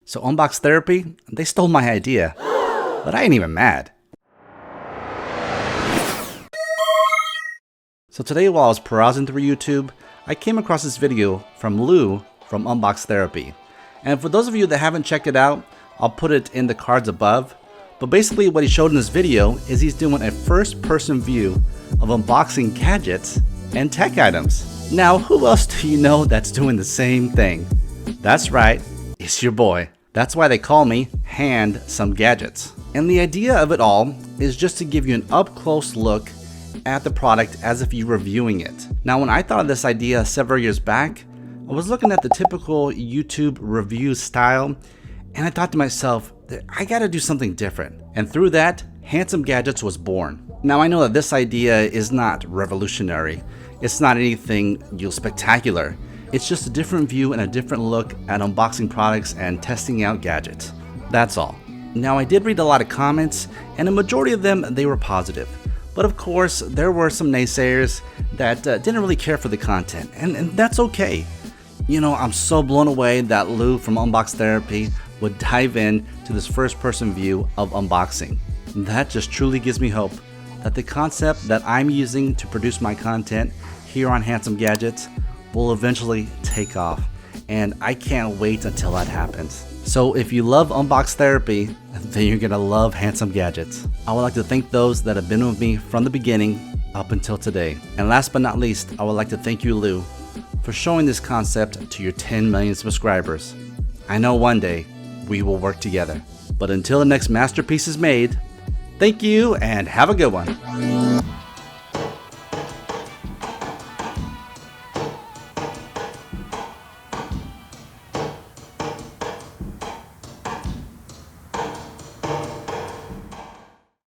So Unbox Therapy, they stole my idea, but I ain't even mad. So today while I was browsing through YouTube, I came across this video from Lou from Unbox Therapy. And for those of you that haven't checked it out, I'll put it in the cards above. But basically what he showed in this video is he's doing a first-person view of unboxing gadgets and tech items. Now, who else do you know that's doing the same thing? That's right, it's your boy. That's why they call me Handsome Gadgets. And the idea of it all is just to give you an up-close look at the product as if you're reviewing it. Now, when I thought of this idea several years back, I was looking at the typical YouTube review style, and I thought to myself that I gotta do something different. And through that, Handsome Gadgets was born. Now, I know that this idea is not revolutionary. It's not anything spectacular. It's just a different view and a different look at unboxing products and testing out gadgets. That's all. Now, I did read a lot of comments, and a majority of them, they were positive. But of course, there were some naysayers that didn't really care for the content, and that's okay. You know, I'm so blown away that Lou from Unbox Therapy would dive in to this first-person view of unboxing. That just truly gives me hope that the concept that I'm using to produce my content here on Handsome Gadgets will eventually take off, and I can't wait until that happens. So if you love Unbox Therapy, then you're gonna love Handsome Gadgets. I would like to thank those that have been with me from the beginning up until today. And last but not least, I would like to thank you, Lou, for showing this concept to your 10 million subscribers. I know one day we will work together. But until the next masterpiece is made, thank you and have a good one.